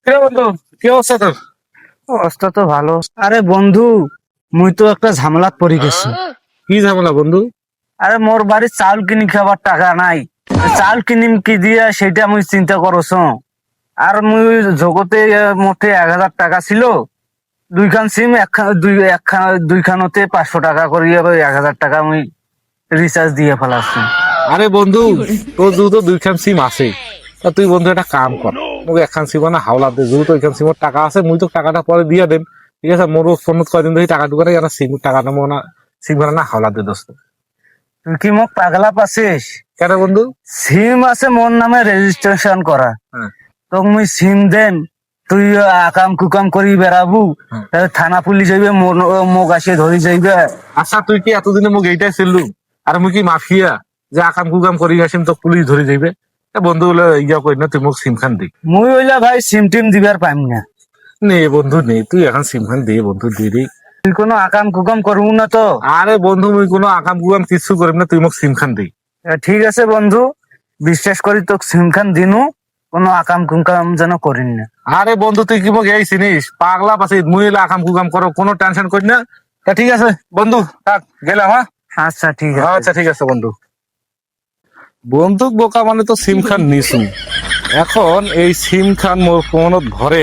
বন্ধু, কি অবস্থা তোর? অবস্থা তো ভালো। আরে বন্ধু, মুই তো একটা ঝামেলাত পড়ে গেছি। কি ঝামেলা বন্ধু? আরে মোর বাড়ির চাউল কিনি খাবার টাকা নাই। চাউল কিনিম কি দিয়া সেটা মুই চিন্তা করছ। আর মুই জগতে মোটে 1,000 টাকা ছিল। দুইখান সিম দুইখানতে 500 টাকা করিয়া 1,000 টাকা মুই রিচার্জ দিয়ে ফেলাচ্ছি। আরে বন্ধু, তোর যেহেতু দুইখান সিম আছে, তা তুই বন্ধু একটা কাম কর, মোক একখান সিম না হাওলা দে। যেহেতু ওইখান সিমের টাকা আছে, মুই তো টাকাটা পরে দিয়ে দেন। ঠিক আছে, মোর ফোন কয়দিন ধরে টাকা ঢুকারে সিম টাকাটা মোনা সিম না হাওলা দে দোস্ত। তুই কি মোক পাগলা পাচ্ছিস? কেন বন্ধু? সিম আছে মোর নামে রেজিস্ট্রেশন করা। হ্যাঁ, তোক মুই সিম দেন, তুই আকাম কুকাম করি বেড়াবু। হ্যাঁ। থানা পুলিশ যাইবে, মোক আসে ধরি যাইবে। আচ্ছা, তুই কি এতদিনে মোক এইটাই ছিললু? আর মুই কি মাফিয়া যে আকাম কুকাম করি আসিম তো পুলিশ ধরে যাইবে? বন্ধু বলে ইয়া করি না, তুই মোক সিম খান দে। মুই হইলা ভাই সিম টিম দিবার পাইম না। নে বন্ধু নে, তুই এখন সিম খান দে বন্ধু, দিয়ে দে। তুই কোনো আকাম কুকাম করবো না তো? আরে বন্ধু, মুই কোনো আকাম কুকাম কিছু করিম না, তুই মোক সিম খান দে। ঠিক আছে বন্ধু, বিশ্বাস করি তোকে সিম খান দিনু। কোনো আকাম কুকাম যেন করিন না। আরে বন্ধু, তুই কি মোক এই চিনিস? পাগলা পাছি মুই এলা আকাম কুকাম করো, কোনো টেনশন করি না। তা ঠিক আছে বন্ধু, থাক গেলাম। হ্যাঁ, আচ্ছা ঠিক আছে। আচ্ছা ঠিক আছে বন্ধু। বন্দুক বোকা মানে তো সিম খান নিছু। এখন এই সিম খান মোর ফোনত ভরে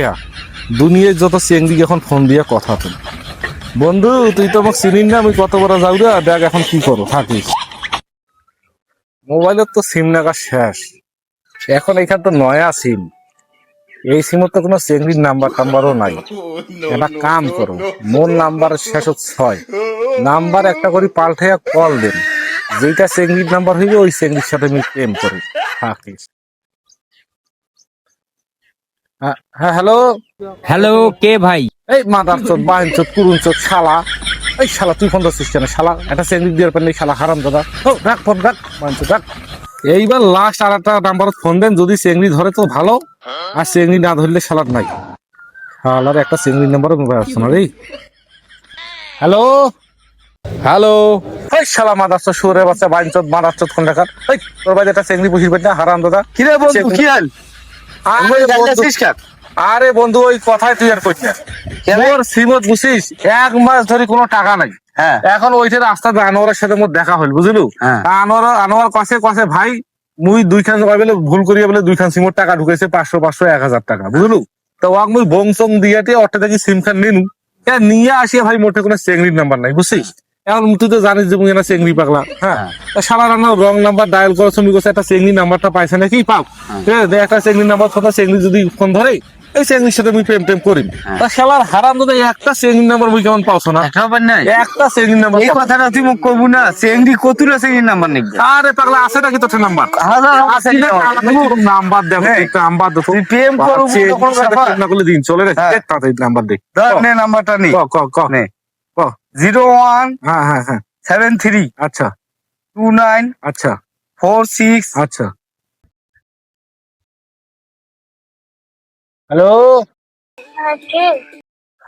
দুনিয়ার যত চেংড়ি এখন ফোন দিয়ে কথা তুই। বন্ধু, তুই তো মোক চিনিস না, আমি কত বড় যাও রে, দেখ এখন কি করো থাকিস। মোবাইলত তো সিম নাগা শেষ। এখন এখান তো নয়া সিম। এই সিমত তো কোনো চেংড়ির নাম্বার টাম্বারও নাই। একটা কাম করো, মোর নাম্বার শেষ 6 নাম্বার একটা করে পাল্টাইয়া কল দেন। যেটা চেংড়ির নাম্বার হইবে ওই চেংড়ির সাথে আমি প্রেম করি থাকিস। হ্যাঁ, হ্যালো। হ্যালো, কে ভাই? এই মাদার চোদ, বাহিন চোদ, কুরুন চোদ, শালা। এই শালা, তুই ফোন ধরছিস কেন শালা? একটা চেংড়ি দিয়ে পারলি শালা, হারাম দাদা। ও রাখ ফোন, রাখ বাহিন চোদ, রাখ। এইবার লাস্ট আর একটা নাম্বারত ফোন দেন, যদি চেংড়ি ধরে তো ভালো, আর চেংড়ি না ধরলে শালার নাই। শালার একটা চেংড়ি নাম্বারও মোবাইল আসছে না রে। Hello, hello. এই শালা মাদার চোদ, শুয়োরের বাচ্চা, বাহিন চোদ, মাদার চোদ, কোন টাকার? এই তোর বাড়িতে একটা চেংড়ি বসির পাই না, হারাম দাদা। কিরে বন্ধু, কি হাল? আরে বন্ধু, ওই কথাই তুই আর কইস না। মোর সিমত বুঝিস 1 মাস ধরে কোনো টাকা নাই। হ্যাঁ। এখন ওইটা রাস্তাতে আনোয়ারের সাথে মোর দেখা হইল, বুঝলু? হ্যাঁ। আনোয়ার কাছে কাছে ভাই, মুই দুইখান বলে ভুল করিয়া বলে দুইখান সিমর টাকা ঢুকেছে, 500 500 1,000 টাকা, বুঝলু? তো ওয়াক মুই বং চং দিয়াতে অট্টা দেখি সিম খান নিনু। নিয়ে আসিয়া ভাই মোটে কোনো চেংড়ির নাম্বার নাই, বুঝছিস? এখন তুই তো জানিস যে মুই না চেংড়ি পাগলা। হ্যাঁ, সারা রান্না রং নাম্বার ডায়াল করো, তুমি কোথায় একটা চেংড়ি নাম্বারটা পাইছে নাকি পাও। ঠিক আছে, একটা চেংড়ি নাম্বার কথা, চেংড়ি যদি ফোন ধরে এই চেংড়ির সাথে মুই প্রেম টেম করি। তা শালার হারাম দাদা, একটা চেংড়ি নাম্বার মুই কেমন পাওছ না? একটা চেংড়ি নাম্বার। এই কথাটা তুই মোক কবু না, চেংড়ি কতুরা চেংড়ি নাম্বার নেই। আরে পাগলা, আছে নাকি তোর নাম্বার? নাম্বার দেখো, একটা নাম্বার দেখো। তুই প্রেম করবো না করলে দিন চলে রে। তাড়াতাড়ি নাম্বার দে। নে, নাম্বারটা নে। ক নে। ক। 0173 আচ্ছা 29 আচ্ছা 46। আচ্ছা। Hello.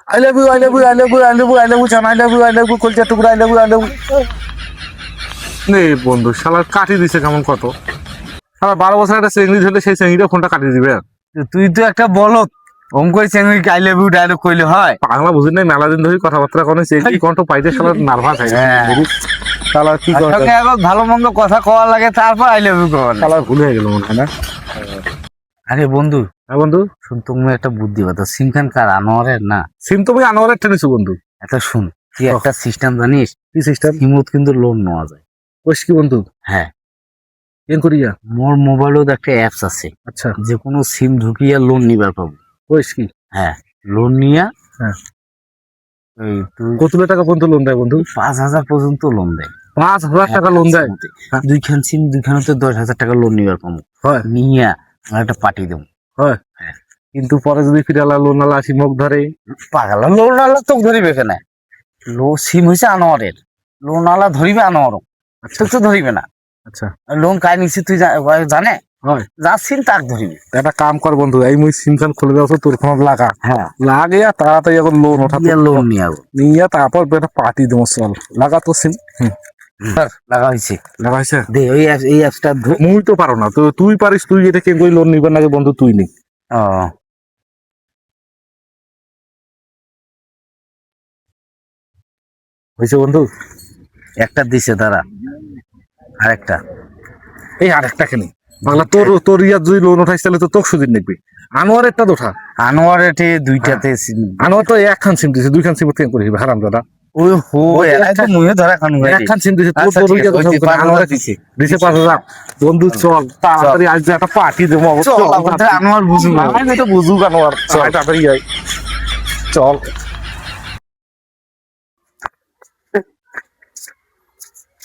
I love you, I love you, I love you, I love you, I love you, জান, I love you, I love you, কলজা টুকরা, I love you, I love you। নে বন্ধু, শালার কাটি দিছে কেমন কত। শালা 12 বছর একটা চেংড়ি ধরলে সেই চেংড়িটা ফোনটা কাটি দিবে। তুই তো একটা বলত, অঙ্কই চেংড়ি আই লাভ ইউ ডায়লগ কইলে হয়? বাংলা বুঝি নাই, মেলা দিন ধরে কথাবার্তা কোনো চেংড়ি কণ্ঠ পাইতে শালার নার্ভাস হয়ে গেছে। শালার কি করে, তোকে আবার ভালো মন্দ কথা কওয়া লাগে, তারপর আই লাভ ইউ কওয়া লাগে। শালার ভুল হয়ে গেল মনে হয় না? আরে বন্ধু, হ্যাঁ বন্ধু, শুন, তুমি একটা বুদ্ধি কথা। সিম খান কার, আনোয়ারের না? সিম তুমি আনোয়ারের টেনেছো বন্ধু। এটা শুন, তুই একটা সিস্টেম জানিস? কি সিস্টেম? সিমত কিন্তু লোন নেওয়া যায়। কইস কি বন্ধু? হ্যাঁ, কেন করিয়া? মোর মোবাইলত একটা অ্যাপস আছে। আচ্ছা, যে কোনো সিম ঢুকিয়া লোন নিবার পাবো। কইস কি? হ্যাঁ, লোন নিয়া হ্যাঁ, এই তুই কত টাকা পর্যন্ত লোন দেয় বন্ধু? 5,000 পর্যন্ত লোন দেয়। 5,000 টাকা লোন দেয়? দুইখান সিম, দুইখানতে 10,000 টাকা লোন নিবার পাবো। হয়, নিয়া আমার একটা পার্টি দেবো। হয়। কিন্তু পরে যদি ফিরালা লোন আলা আসি মুখ ধরে? পাগলা, লোন আলা তোকে ধরিবে কেন? সিম হয়েছে আনোয়ারের, লোন আলা ধরিবে আনোয়ারও, তোকে তো ধরিবে না। আচ্ছা, লোন কায় নিছি তুই জানে? হয়। যার সিম তাক ধরিবে। একটা কাম কর বন্ধু, এই মুই সিম খান খুলে দেওয়া তোর ফোন লাগা। হ্যাঁ, লাগে তাড়াতাড়ি এখন লোন ওঠা, লোন নিয়ে নিয়ে তারপর একটা পার্টি দেবো। চল লাগা তো সিম। লাগা হয়েছে, লাগাইছে দে ওই এই অ্যাপসটা। মুই তো পারো না, তো তুই পারিস, তুই এটা কেন লোন নিবার নাকি বন্ধু, তুই নি। ও হয়েছে বন্ধু? একটা দিছে তারা, আরেকটা। এই আরেকটা কেন বাংলা তোর তোর ইয়ার যদি লোন উঠাইস তাহলে তো তোর সুদিন দেখবি। আনোয়ার একটা দোঠা, আনোয়ার এটি দুইটাতে আনোয়ার তো একখান সিম দিছে, দুইখান সিম কেন করিস হারাম দাদা? ওই হো এলাই তো মুহে ধরা খান ভাই। একখান সিম দিছে তোর আচ্ছা, তোর ঠিক ইয়া আছে, ওই যে দোঠা, আনোয়ার দিছে। দিছে 5,000। বন্ধু চল তাড়াতাড়ি আজ যে একটা পার্টি দেবো চল, আমাদের আনোয়ার বুঝুক। আমি তো বুঝুক আনোয়ার, চল তাড়াতাড়ি আয় চল।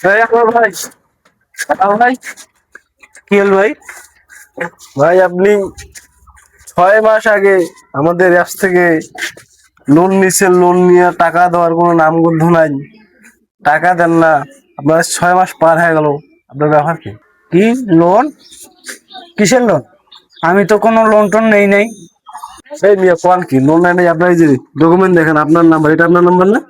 ভাই ভাই ভাই কি হল ভাই? ভাই আপনি 6 মাস আগে আমাদের অ্যাপস থেকে লোন নিছেন, লোন নিয়ে টাকা দেওয়ার কোনো নামগন্ধ নাই, টাকা দেন না। আপনার 6 মাস পার হয়ে গেল, আপনার ব্যাপার কি? কি লোন? কিসের লোন? আমি তো কোনো লোন টোন নেই নাই। এই মিয়া কোন কি লোন নেই? আপনার এই যে ডকুমেন্ট দেখেন, আপনার নাম্বার, এটা আপনার নাম্বার না?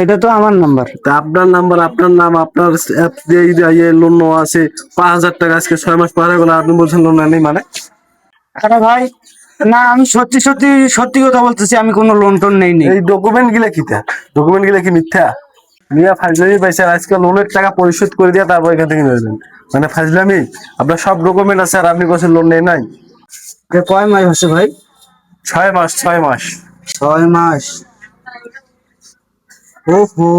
এটা তো আমার নাম্বার। তা আপনার নাম্বার, আপনার নাম, আপনার অ্যাপ দিয়ে লোন নেওয়া আছে 5,000 টাকা। আজকে 6 মাস পার হয়ে গেল, আপনি বলছেন লোন নেই মানে? আরে ভাই, না আমি সত্যি সত্যি সত্যি কথা বলতেছি, আমি কোনো লোন টোন নেই নি। এই ডকুমেন্ট গুলা কি? ডকুমেন্ট গুলা কি মিথ্যা? মিয়া ফাজলামি পাইছে, আর আজকে লোনের টাকা পরিশোধ করে দিয়ে তারপর এখান থেকে নিয়ে যাবেন, মানে ফাজলামি। আপনার সব ডকুমেন্ট আছে আর আপনি বলছেন লোন নেই নাই? কয় মাস হচ্ছে ভাই? 6 মাস, 6 মাস। 6 মাস? ওহো,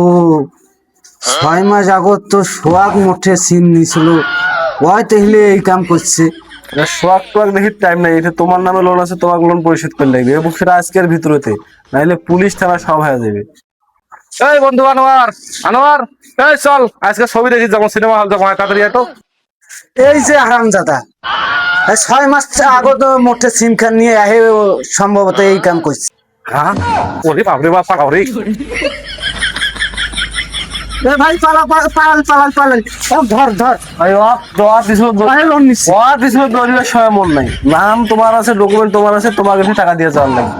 6 মাস আগত তো সোয়াগ মোটে সিন নিছিল, ওই তাহলে এই কাম করছে। এটা সোয়াগ টোয়াগ দেখি টাইম নাই, এটা তোমার নামে লোন আছে, তোমার লোন পরিশোধ করে লাগবে এবং সেটা আজকের ভিতরেতে, নাইলে পুলিশ থানা সব হয়ে যাবে। এই বন্ধু আনোয়ার, আনোয়ার এই চল আজকে ছবি দেখি যাবো, সিনেমা হল যাবো, তাড়াতাড়ি এটো। এই যে হারামজাদা, 6 মাস আগত মোটে সিম খান নিয়ে আহে, ও সম্ভবত এই কাম করছে। হ্যাঁ ওরে বাপরে বাপ, পাড়াও রে। এ ভাই পালা পালাল পালাল পালাল, ও ধর ধর। ভাই দোয়া দিছিল, লোন নিচ্ছে। দোয়া দিছিল, দৌড়িবার সময় মন নাই। নাম তোমার আছে, ডকুমেন্ট তোমার আছে, তোমার কাছে টাকা দিয়ে যাওয়ার লাগে।